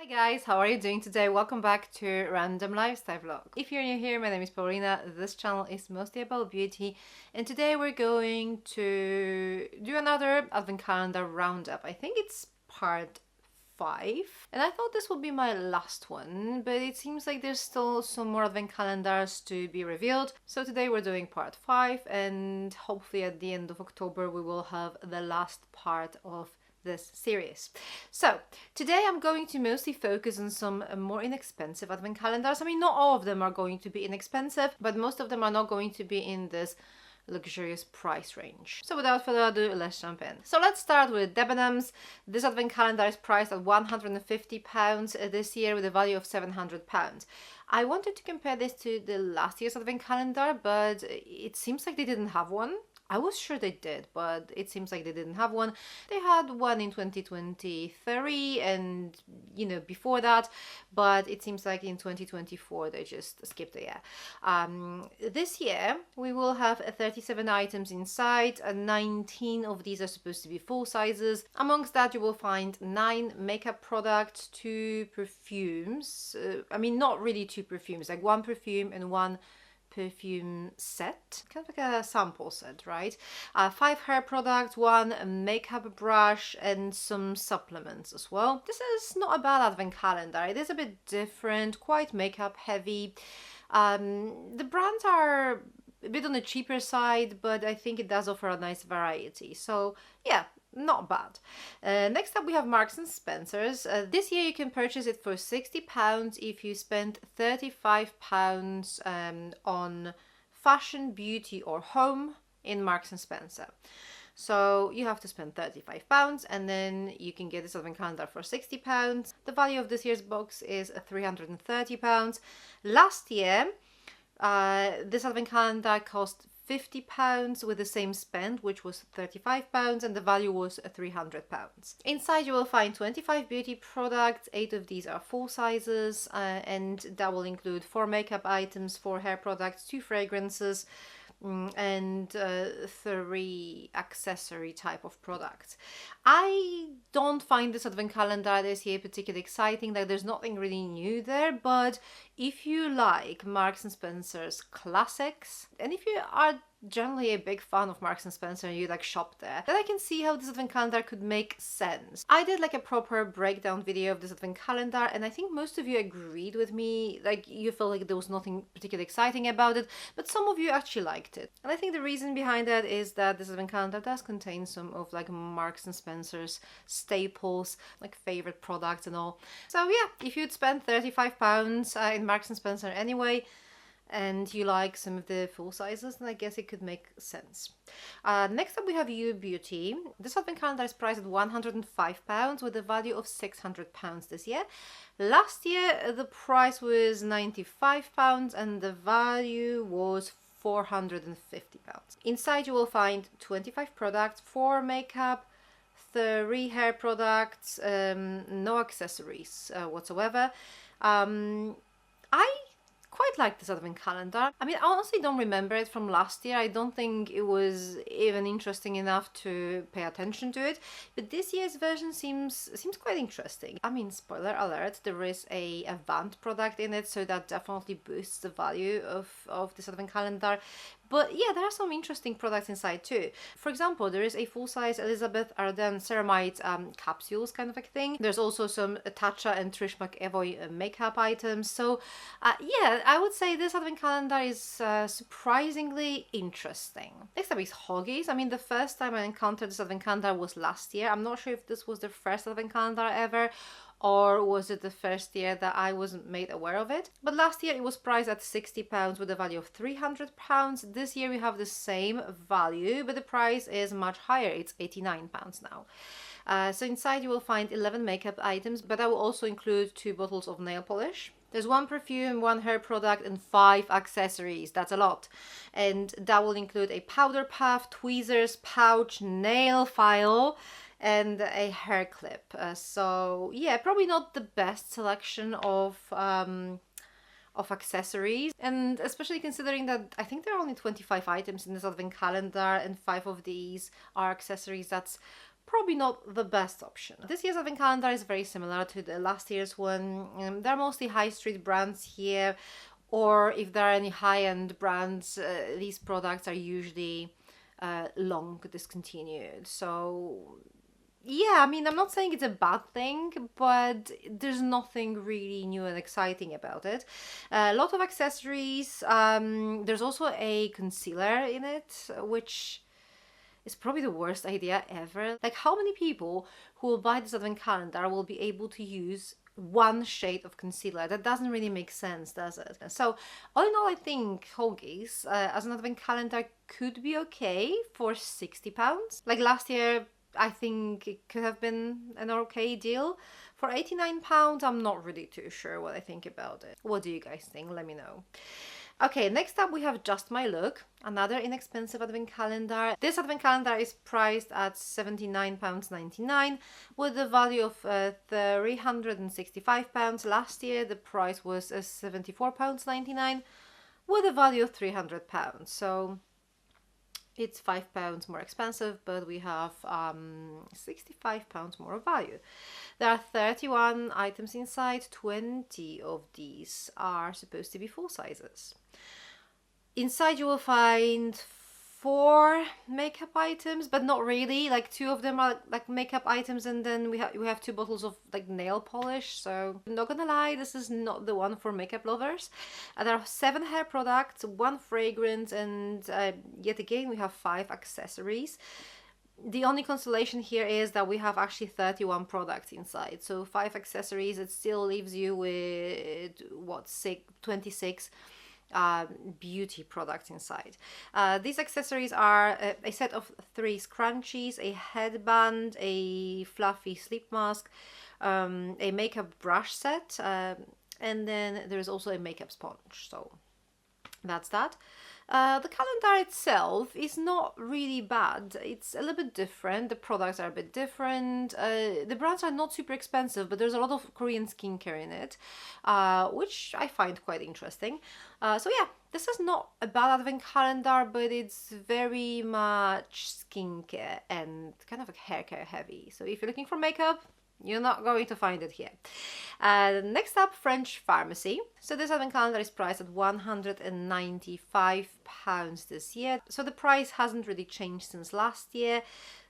Guys, how are you doing today? Welcome back to Random Lifestyle Vlog. If you're new here, my name is Paulina. This channel is mostly about beauty, and today we're going to do another advent calendar roundup. I think it's part 5, and I thought this would be my last one, but it seems like there's still some more advent calendars to be revealed. So today we're doing part 5, and hopefully at the end of October we will have the last part of this series. So today I'm going to mostly focus on some more inexpensive advent calendars. I mean, not all of them are going to be inexpensive, but most of them are not going to be in this luxurious price range. So without further ado, let's jump in. So let's start with Debenhams. This advent calendar is priced at £150 this year with a value of £700. I wanted to compare this to the last year's advent calendar, but it seems like they didn't have one. I was sure they did, but it seems like they didn't have one. They had one in 2023 and, before that, but it seems like in 2024 they just skipped a year. This year we will have 37 items inside, and 19 of these are supposed to be full sizes. Amongst that you will find 9 makeup products, 2 perfumes. Not really 2 perfumes, like 1 perfume and 1 perfume set, kind of like a sample set, right? 5 hair products, 1 makeup brush, and some supplements as well. This is not a bad advent calendar. It is a bit different, quite makeup heavy. The brands are a bit on the cheaper side, but I think it does offer a nice variety. So yeah, not bad. Next up we have Marks and Spencer's. This year you can purchase it for £60 if you spend £35 on fashion, beauty or home in Marks and Spencer. So you have to spend £35 and then you can get this advent calendar for £60. The value of this year's box is £330. Last year this advent calendar cost £50 with the same spend, which was £35, and the value was £300. Inside you will find 25 beauty products. 8 of these are full sizes, and that will include 4 makeup items, 4 hair products, 2 fragrances, and 3 accessory type of products. I don't find this advent calendar this year particularly exciting. Like, there's nothing really new there, but if you like Marks and Spencer's classics, and if you are generally a big fan of Marks and Spencer and you shop there, then I can see how this advent calendar could make sense. I did a proper breakdown video of this advent calendar, and I think most of you agreed with me. You felt like there was nothing particularly exciting about it, but some of you actually liked it. And I think the reason behind that is that this advent calendar does contain some of Marks and Spencer's staples, favorite products and all. So yeah, if you'd spend £35 in Marks and Spencer anyway, and you like some of the full sizes, then I guess it could make sense. Next up we have TUBEBUDDY. This advent calendar is priced at £105 with a value of £600 this year. Last year the price was £95 and the value was £450. Inside you will find 25 products, 4 makeup, 3 hair products, no accessories whatsoever. I quite like this advent calendar. I honestly don't remember it from last year. I don't think it was even interesting enough to pay attention to it, but this year's version seems quite interesting. Spoiler alert, there is a Vant product in it, so that definitely boosts the value of this advent calendar. But yeah, there are some interesting products inside too. For example, there is a full-size Elizabeth Arden ceramide capsules kind of a thing. There's also some Tatcha and Trish McEvoy makeup items. So yeah, I would say this advent calendar is surprisingly interesting. Next up is Hogies. The first time I encountered this advent calendar was last year. I'm not sure if this was the first advent calendar ever, or was it the first year that I wasn't made aware of it? But last year it was priced at £60 with a value of £300. This year we have the same value, but the price is much higher. It's £89 now. So inside you will find 11 makeup items, but I will also include 2 bottles of nail polish. There's 1 perfume, 1 hair product, and 5 accessories. That's a lot. And that will include a powder puff, tweezers, pouch, nail file, and a hair clip. So yeah, probably not the best selection of accessories, and especially considering that I think there are only 25 items in this advent calendar and 5 of these are accessories. That's probably not the best option. This year's advent calendar is very similar to the last year's one. There are mostly high street brands here, or if there are any high-end brands, these products are usually long discontinued. So yeah, I mean, I'm not saying it's a bad thing, but there's nothing really new and exciting about it. A lot of accessories. There's also a concealer in it, which is probably the worst idea ever. Like, how many people who will buy this advent calendar will be able to use one shade of concealer? That doesn't really make sense, does it? So all in all, I think Hogies as an advent calendar could be okay for £60. Like last year, I think it could have been an okay deal. For £89, I'm not really too sure what I think about it. What do you guys think? Let me know. Okay, next up we have Just My Look, another inexpensive advent calendar. This advent calendar is priced at £79.99 with a value of £365. Last year the price was £74.99 with a value of £300. So it's £5 more expensive, but we have £65 more value. There are 31 items inside. 20 of these are supposed to be full sizes. Inside you will find 4 makeup items, but not really. Like 2 of them are like makeup items, and then we have 2 bottles of like nail polish. So I'm not gonna lie, this is not the one for makeup lovers. There are 7 hair products, 1 fragrance, and yet again we have 5 accessories. The only consolation here is that we have actually 31 products inside, so 5 accessories. It still leaves you with what, 26 beauty products inside. These accessories are a set of 3 scrunchies, a headband, a fluffy sleep mask, a makeup brush set, and then there's also a makeup sponge. So that's that. The calendar itself is not really bad. It's a little bit different. The products are a bit different. The brands are not super expensive, but there's a lot of Korean skincare in it, which I find quite interesting. So yeah, this is not a bad advent calendar, but it's very much skincare and kind of like hair care heavy. So if you're looking for makeup, you're not going to find it here. Next up, French Pharmacy. So this advent calendar is priced at £195 this year. So the price hasn't really changed since last year.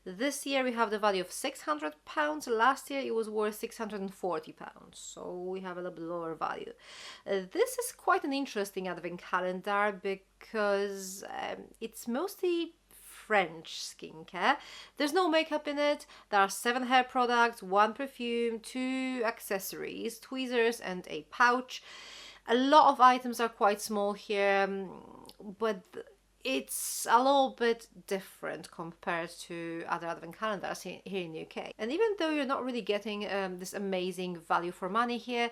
This year we have the value of £600. Last year it was worth £640. So we have a little bit lower value. This is quite an interesting advent calendar because it's mostly French skincare. There's no makeup in it. There are 7 hair products, 1 perfume, 2 accessories, tweezers, and a pouch. A lot of items are quite small here, but it's a little bit different compared to other advent calendars here in the UK. And even though you're not really getting this amazing value for money here,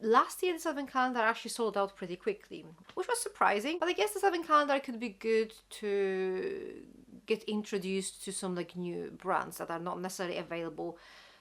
last year this advent calendar actually sold out pretty quickly, which was surprising. But I guess this advent calendar could be good to get introduced to some like new brands that are not necessarily available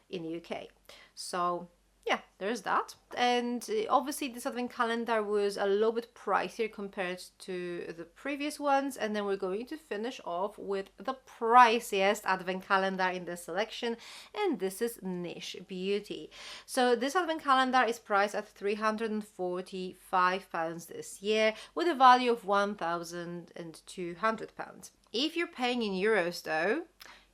in the UK. So yeah, there's that. And obviously this advent calendar was a little bit pricier compared to the previous ones. And then we're going to finish off with the priciest advent calendar in the selection, and this is Niche Beauty. So this advent calendar is priced at £345 this year with a value of £1,200. If you're paying in euros though,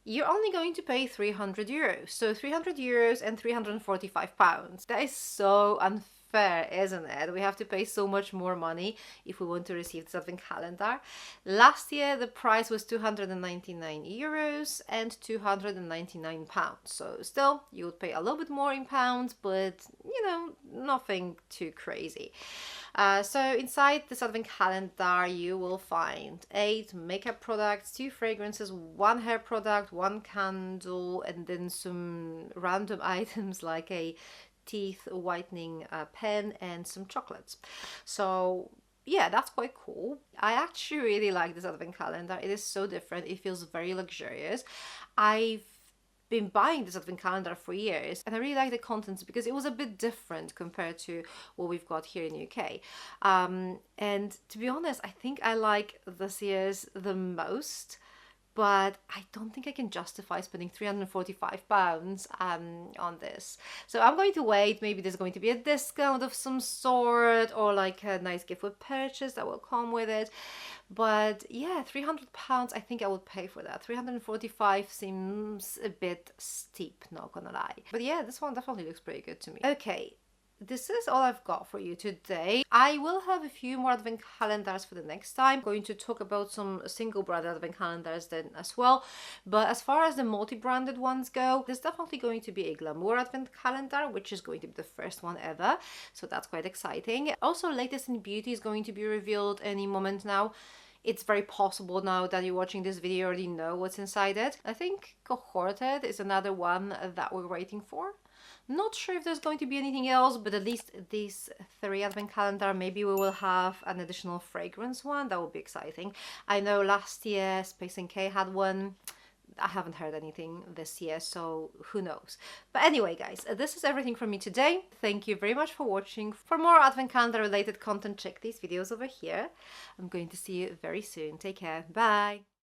you're only going to pay €300. So €300 and £345. That is so unfair, isn't it? We have to pay so much more money if we want to receive this advent calendar. Last year the price was €299 and £299. So still you would pay a little bit more in pounds, but you know, nothing too crazy. So inside this advent calendar you will find 8 makeup products, 2 fragrances, 1 hair product, 1 candle, and then some random items like a teeth whitening pen and some chocolates. So yeah, that's quite cool. I actually really like this advent calendar. It is so different. It feels very luxurious. I've been buying this advent calendar for years, and I really like the contents because it was a bit different compared to what we've got here in the UK. And to be honest, I think I like this year's the most but I don't think I can justify spending £345 on this. So I'm going to wait. Maybe there's going to be a discount of some sort, or like a nice gift with purchase that will come with it. But yeah, £300, I think I would pay for that. 345 seems a bit steep, not gonna lie. But yeah, this one definitely looks pretty good to me. Okay, this is all I've got for you today. I will have a few more advent calendars for the next time. I'm going to talk about some single brand advent calendars then as well. But as far as the multi-branded ones go, there's definitely going to be a glamour advent calendar, which is going to be the first one ever. So that's quite exciting. Also, latest in beauty is going to be revealed any moment now. It's very possible now that you're watching this video, you already know what's inside it. I think Cohorted is another one that we're waiting for. Not sure if there's going to be anything else, but at least these 3 advent calendar, maybe we will have an additional fragrance one. That would be exciting. I know last year Space NK had one. I haven't heard anything this year, so who knows. But anyway, guys, this is everything from me today. Thank you very much for watching. For more advent calendar related content, check these videos over here. I'm going to see you very soon. Take care. Bye.